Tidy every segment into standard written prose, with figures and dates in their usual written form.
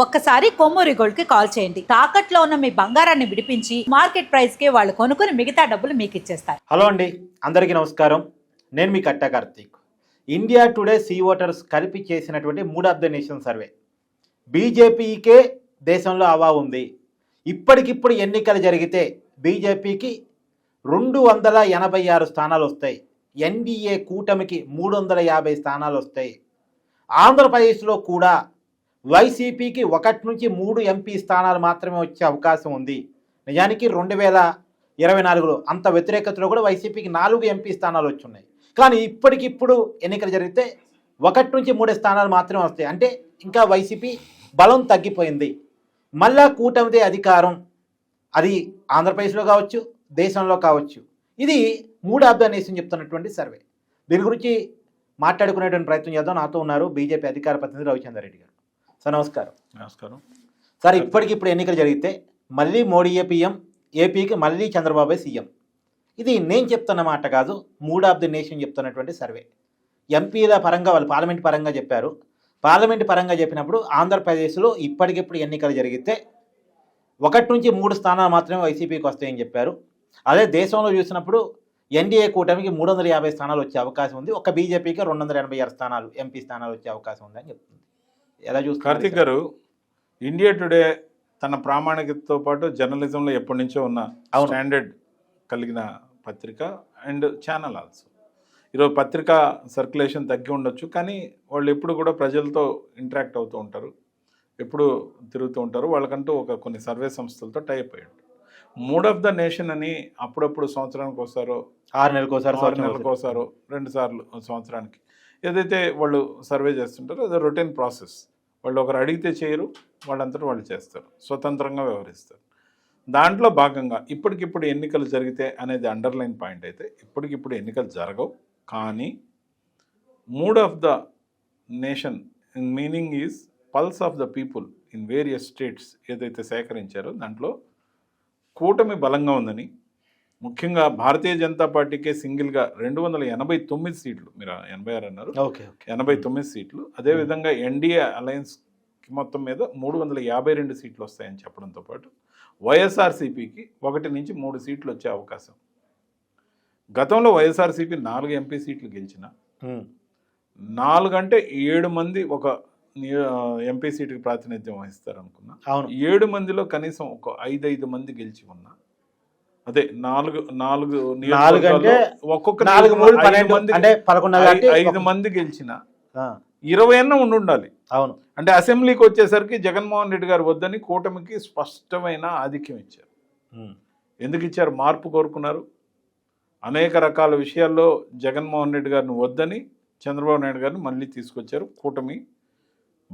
ఒక్కసారి కొమ్మూరి గోల్డ్ కి కాల్ చేయండి. తాకట్లో ఉన్న మీ బంగారాన్ని విడిపించి మార్కెట్ ప్రైస్ కి వాళ్ళు కొనుక్కుని మిగతా డబ్బులు మీకు ఇచ్చేస్తారు. హలో అండి, అందరికీ నమస్కారం. నేను మీ Katta Karthik. India Today C Voters కలిపి చేసినటువంటి mood of the nation survey. బీజేపీకే దేశంలో హవా ఉంది. ఇప్పటికిప్పుడు ఎన్నికలు జరిగితే బీజేపీకి 286 స్థానాలు వస్తాయి. ఎన్డీఏ కూటమికి 350 స్థానాలు వస్తాయి. ఆంధ్రప్రదేశ్లో కూడా వైసీపీకి 1 నుంచి 3 ఎంపీ స్థానాలు మాత్రమే వచ్చే అవకాశం ఉంది. నిజానికి 2024లో అంత వ్యతిరేకతలో కూడా వైసీపీకి 4 ఎంపీ స్థానాలు వచ్చున్నాయి. కానీ ఇప్పటికిప్పుడు ఎన్నికలు జరిగితే 1 నుంచి 3 స్థానాలు మాత్రమే వస్తాయి. అంటే ఇంకా వైసీపీ బలం తగ్గిపోయింది. మళ్ళా కూటమిదే అధికారం. అది ఆంధ్రప్రదేశ్లో కావచ్చు, దేశంలో కావచ్చు. ఇది మూడ్ ఆఫ్ ద నేషన్ చెప్తున్నటువంటి సర్వే. దీని గురించి మాట్లాడుకునేటువంటి ప్రయత్నం చేద్దాం. నాతో ఉన్నారు బీజేపీ అధికార ప్రతినిధి రవిచంద్ర రెడ్డి గారు. సార్ నమస్కారం. నమస్కారం సార్, ఇప్పటికిప్పుడు ఎన్నికలు జరిగితే మళ్ళీ మోడీయే పీఎం, ఏపీకి మళ్ళీ చంద్రబాబే సీఎం. ఇది నేను చెప్తున్న మాట కాదు, మూడ్ ఆఫ్ ది నేషన్ చెప్తున్నటువంటి సర్వే. ఎంపీల పరంగా వాళ్ళు పార్లమెంట్ పరంగా చెప్పారు. పార్లమెంట్ పరంగా చెప్పినప్పుడు ఆంధ్రప్రదేశ్లో ఇప్పటికిప్పుడు ఎన్నికలు జరిగితే 1 నుంచి 3 స్థానాలు మాత్రమే వైసీపీకి వస్తాయని చెప్పారు. అదే దేశంలో చూసినప్పుడు ఎన్డీఏ కూటమికి 350 స్థానాలు వచ్చే అవకాశం ఉంది. ఒక బీజేపీకి 286 స్థానాలు ఎంపీ స్థానాలు వచ్చే అవకాశం ఉందని చెప్తుంది. ఎలా చూస్తారు కార్తీక్ గారు? ఇండియా టుడే తన ప్రామాణికతతో పాటు జర్నలిజంలో ఎప్పటి నుంచో ఉన్న స్టాండర్డ్ కలిగిన పత్రిక అండ్ ఛానల్ ఆల్సో. ఈరోజు పత్రికా సర్క్యులేషన్ తగ్గి ఉండొచ్చు, కానీ వాళ్ళు ఎప్పుడు కూడా ప్రజలతో ఇంటరాక్ట్ అవుతూ ఉంటారు, ఎప్పుడు తిరుగుతూ ఉంటారు. వాళ్ళకంటూ కొన్ని సర్వే సంస్థలతో టైప్ అయ్యాడు. మూడ్ ఆఫ్ ద నేషన్ అని అప్పుడప్పుడు సంవత్సరానికి ఒకసారో 6 నెలలకోసారో 2 సార్లు సంవత్సరానికి ఏదైతే వాళ్ళు సర్వే చేస్తుంటారో అది రొటీన్ ప్రాసెస్. వాళ్ళు ఒకరు అడిగితే చేయరు, వాళ్ళంతటా వాళ్ళు చేస్తారు, స్వతంత్రంగా వ్యవహరిస్తారు. దాంట్లో భాగంగా ఇప్పటికిప్పుడు ఎన్నికలు జరిగితే అనేది అండర్లైన్ పాయింట్ అయితే ఇప్పటికిప్పుడు ఎన్నికలు జరగవు. కానీ mood of the nation in meaning is pulse of the people in various states ఏదైతే సేకరించారో దాంట్లో కూటమి బలంగా ఉందని, ముఖ్యంగా భారతీయ జనతా పార్టీకే సింగిల్గా 289 సీట్లు, మీరు 86 అన్నారు, 89 సీట్లు. అదేవిధంగా ఎన్డీఏ అలయన్స్కి మొత్తం మీద 352 సీట్లు వస్తాయని చెప్పడంతో పాటు వైఎస్ఆర్సీపీకి 1 నుంచి 3 సీట్లు వచ్చే అవకాశం. గతంలో వైఎస్ఆర్సీపీ 4 ఎంపీ సీట్లు గెలిచిన 4 అంటే 7 మంది ఒక ఎంపీ సీటుకి ప్రాతినిధ్యం వహిస్తారు అనుకున్నా. 7 మందిలో కనీసం ఒక 5 మంది గెలిచి ఉన్నా, అదే 4 ఒక్కొక్క 5 మంది గెలిచిన 20 అన్న ఉండాలి. అవును. అంటే అసెంబ్లీకి వచ్చేసరికి జగన్మోహన్ రెడ్డి గారు వద్దని కూటమికి స్పష్టమైన ఆధిక్యం ఇచ్చారు. ఎందుకు ఇచ్చారు? మార్పు కోరుకున్నారు. అనేక రకాల విషయాల్లో జగన్మోహన్ రెడ్డి గారిని వద్దని చంద్రబాబు నాయుడు గారిని మళ్ళీ తీసుకొచ్చారు. కూటమి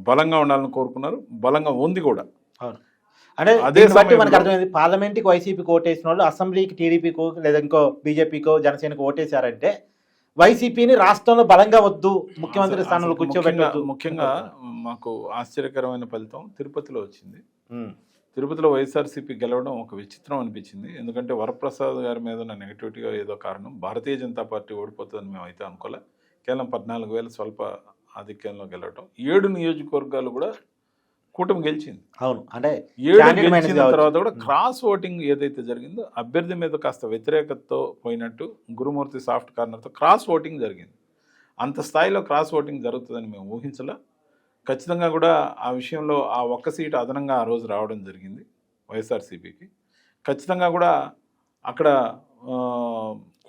బలంగా ఉండాలని కోరుకున్నారు, బలంగా ఉంది కూడా. అవును. అంటే అదే బట్టి మనకు అర్థమైంది, పార్లమెంట్కి వైసీపీకి ఓటేసిన వాళ్ళు అసెంబ్లీకి టీడీపీకో లేదా ఇంకో బీజేపీకో జనసేనకు ఓటేశారంటే వైసీపీని రాష్ట్రంలో బలంగా వద్దు, ముఖ్యమంత్రి స్థానంలో కూర్చోబెట్టద్దు. ముఖ్యంగా మాకు ఆశ్చర్యకరమైన ఫలితం తిరుపతిలో వచ్చింది. తిరుపతిలో వైఎస్ఆర్సీపీ గెలవడం ఒక విచిత్రం అనిపించింది. ఎందుకంటే వరప్రసాద్ గారి మీద ఉన్న నెగటివిటీగా ఏదో కారణం భారతీయ జనతా పార్టీ ఓడిపోతుందని మేము అయితే అనుకోలే. కేవలం 14,000 స్వల్ప ఆధిక్యంలో గెలవడం. 7 నియోజకవర్గాలు కూడా కూటమి గెలిచింది. అవును. అంటే 7 గెలిచిన తర్వాత కూడా క్రాస్ ఓటింగ్ ఏదైతే జరిగిందో అభ్యర్థి మీద కాస్త వ్యతిరేకతతో పోయినట్టు గురుమూర్తి సాఫ్ట్ కార్నర్తో క్రాస్ ఓటింగ్ జరిగింది. అంత స్థాయిలో క్రాస్ ఓటింగ్ జరుగుతుందని మేము ఊహించలే. ఖచ్చితంగా కూడా ఆ విషయంలో ఆ 1 సీటు అదనంగా ఆ రోజు రావడం జరిగింది వైఎస్ఆర్సీపీకి. ఖచ్చితంగా కూడా అక్కడ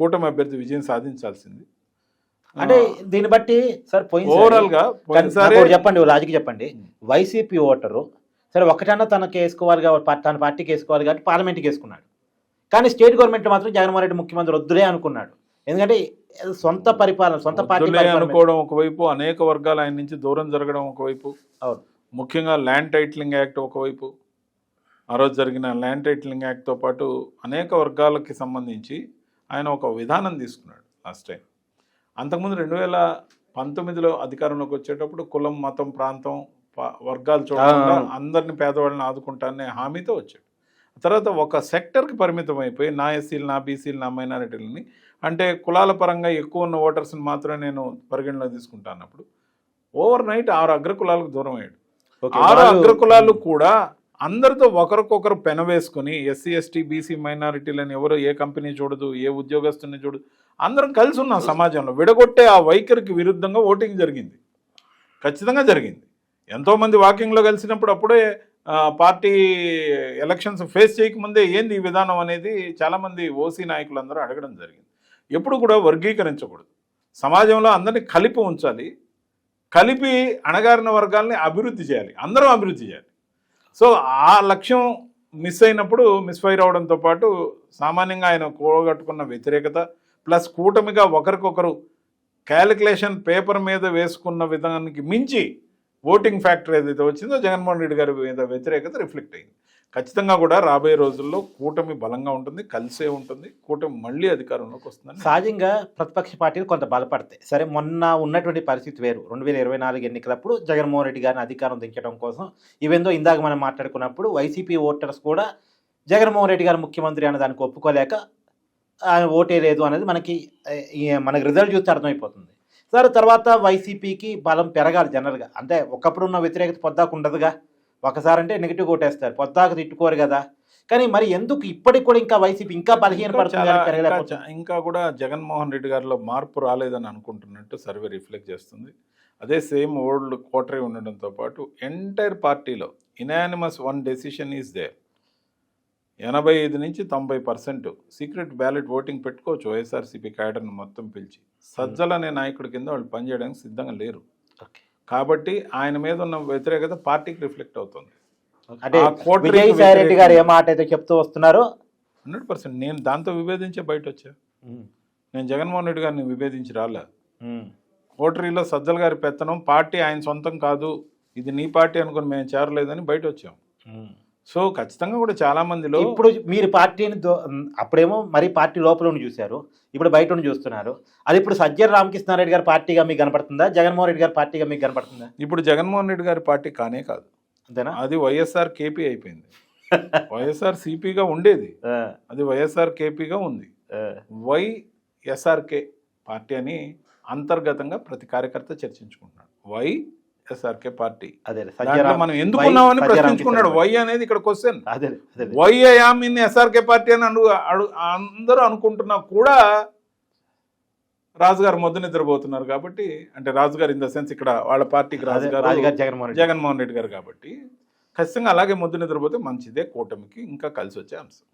కూటమి అభ్యర్థి విజయం సాధించాల్సింది. అంటే దీన్ని బట్టి సార్ ఓవరాల్ గా చెప్పండి, లాజిక్ చెప్పండి. వైసీపీ ఓటరు సరే ఒకటన్నా తనకి వేసుకోవాలి కాబట్టి తన పార్టీకి వేసుకోవాలి కాబట్టి పార్లమెంట్కి వేసుకున్నాడు. కానీ స్టేట్ గవర్నమెంట్ మాత్రం జగన్మోహన్ రెడ్డి ముఖ్యమంత్రి వద్దులే అనుకున్నాడు. ఎందుకంటే సొంత పరిపాలన, సొంత పార్టీ అనుకోవడం ఒకవైపు, అనేక వర్గాలు ఆయన నుంచి దూరం జరగడం ఒకవైపు, ముఖ్యంగా ల్యాండ్ టైటిలింగ్ యాక్ట్ ఒకవైపు, ఆ రోజు జరిగిన ల్యాండ్ టైటిలింగ్ యాక్ట్తో పాటు అనేక వర్గాలకి సంబంధించి ఆయన ఒక విధానం తీసుకున్నాడు లాస్ట్ టైం. అంతకుముందు 2019లో అధికారంలోకి వచ్చేటప్పుడు కులం, మతం, ప్రాంతం, వర్గాలు చూడకుండా అందరిని పేదవాళ్ళని ఆదుకుంటానే హామీతో వచ్చాడు. తర్వాత ఒక సెక్టర్కి పరిమితం అయిపోయి నా ఎస్సీలు, నా బీసీలు, నా మైనారిటీలని, అంటే కులాల పరంగా ఎక్కువ ఉన్న ఓటర్స్ని మాత్రమే నేను పరిగణలోకి తీసుకుంటానప్పుడు ఓవర్ నైట్ 6 అగ్రకులాలకు దూరం అయ్యాడు. ఓకే, 6 వాళ్ళు- అగ్రకులాలు కూడా అందరితో ఒకరికొకరు పెనవేసుకుని ఎస్సీ ఎస్టీ బీసీ మైనారిటీలని ఎవరు ఏ కంపెనీ చూడదు, ఏ ఉద్యోగస్తుని చూడదు, అందరం కలిసి ఉన్నాం సమాజంలో. విడగొట్టే ఆ వైఖరికి విరుద్ధంగా ఓటింగ్ జరిగింది, ఖచ్చితంగా జరిగింది. ఎంతోమంది వాకింగ్లో కలిసినప్పుడు అప్పుడే పార్టీ ఎలక్షన్స్ ఫేస్ చేయకముందే ఏంది ఈ విధానం అనేది చాలామంది ఓసీ నాయకులందరూ అడగడం జరిగింది. ఎప్పుడు కూడా వర్గీకరించకూడదు, సమాజంలో అందరినీ కలిపి ఉంచాలి, కలిపి అణగారిన వర్గాల్ని అభివృద్ధి చేయాలి, అందరం అభివృద్ధి చేయాలి. సో ఆ లక్ష్యం మిస్ఫైర్ అవడంతో పాటు సామాన్యంగా ఆయన కూడగట్టుకున్న వ్యతిరేకత ప్లస్ కూటమిగా ఒకరికొకరు క్యాలిక్యులేషన్ పేపర్ మీద వేసుకున్న విధానానికి మించి ఓటింగ్ ఫ్యాక్టర్ ఏదైతే వచ్చిందో జగన్మోహన్ రెడ్డి గారి మీద వ్యతిరేకత రిఫ్లెక్ట్ అయింది. ఖచ్చితంగా కూడా రాబోయే రోజుల్లో కూటమి బలంగా ఉంటుంది, కలిసే ఉంటుంది, కూటమి మళ్ళీ అధికారంలోకి వస్తుందని. సహజంగా ప్రతిపక్ష పార్టీలు కొంత బలపడతాయి. సరే, మొన్న ఉన్నటువంటి పరిస్థితి వేరు. 2024 ఎన్నికలప్పుడు జగన్మోహన్ రెడ్డి గారిని అధికారం దించడం కోసం ఈవెందో ఇందాక మనం మాట్లాడుకున్నప్పుడు వైసీపీ ఓటర్స్ కూడా జగన్మోహన్ రెడ్డి గారు ముఖ్యమంత్రి అనే దానికి ఒప్పుకోలేక ఆయన ఓటే లేదు అనేది మనకి రిజల్ట్ చూస్తే అర్థమైపోతుంది. సరే, తర్వాత వైసీపీకి బలం పెరగాలి జనరల్గా. అంటే ఒకప్పుడు ఉన్న వ్యతిరేకత పొద్దాకు ఉండదుగా, ఒకసారి అంటే నెగిటివ్ ఓటేస్తారు, పొద్దాకు తిట్టుకోరు కదా. కానీ మరి ఎందుకు ఇప్పటికి కూడా ఇంకా వైసీపీ ఇంకా బలహీన పడుతుంది? ఇంకా కూడా జగన్మోహన్ రెడ్డి గారిలో మార్పు రాలేదని అనుకుంటున్నట్టు సర్వే రిఫ్లెక్ట్ చేస్తుంది. అదే సేమ్ ఓల్డ్ కోటరీ ఉండడంతో పాటు ఎంటైర్ పార్టీలో unanimous one decision is there. 85 నుంచి 90% సీక్రెట్ బ్యాలెట్ ఓటింగ్ పెట్టుకోవచ్చు వైఎస్ఆర్సీపీ క్యాడర్ను మొత్తం పిలిచి. సజ్జల అనే నాయకుడి కింద వాళ్ళు పనిచేయడానికి సిద్ధంగా లేరు. కాబట్టి ఆయన మీద ఉన్న వ్యతిరేకత పార్టీకి రిఫ్లెక్ట్ అవుతుంది. అంటే విజయసాయి రెడ్డి గారు ఏ మాట అయితే చెప్తూ వస్తున్నారో 100% నేను దాంతో విభేదించే బయట వచ్చా. నేను జగన్మోహన్ రెడ్డి గారిని విభేదించి రాలే. కోటరీలో సజ్జల గారి పెత్తనం, పార్టీ ఆయన సొంతం కాదు, ఇది నీ పార్టీ అనుకుని మేము చేరలేదని బయట వచ్చాం. సో ఖచ్చితంగా కూడా చాలా మందిలో ఇప్పుడు మీరు పార్టీని అప్పుడేమో మరి పార్టీ లోపల ఉండి చూశారు, ఇప్పుడు బయట ఉండి చూస్తున్నారు. అది ఇప్పుడు సజ్జల రామకృష్ణారెడ్డి గారి పార్టీగా మీకు కనపడుతుందా, జగన్మోహన్ రెడ్డి గారి పార్టీగా మీకు కనపడుతుందా? ఇప్పుడు జగన్మోహన్ రెడ్డి గారి పార్టీ కానే కాదు, అంతేనా? అది వైఎస్ఆర్ కేపీ అయిపోయింది. వైఎస్ఆర్ సిపిగా ఉండేది, అది వైఎస్ఆర్ కేపీగా ఉంది. వైఎస్ఆర్కే పార్టీ అని అంతర్గతంగా ప్రతి కార్యకర్త చర్చించుకుంటున్నాడు. వైఎస్ఆర్కే పార్టీ మనం ఎందుకున్నామని ప్రశ్నించుకున్నాడు. వై అనేది ఇక్కడ question. Why I am in SRK party అని అందరూ అనుకుంటున్నా కూడా రాజుగారు మొద్దు నిద్రపోతున్నారు. కాబట్టి అంటే రాజుగారు ఇన్ ద సెన్స్ ఇక్కడ వాళ్ళ పార్టీకి రాజుగారు జగన్మోహన్ రెడ్డి గారు. కాబట్టి ఖచ్చితంగా అలాగే మొద్దు నిద్రపోతే మంచిదే, కూటమికి ఇంకా కలిసి వచ్చే అంశం.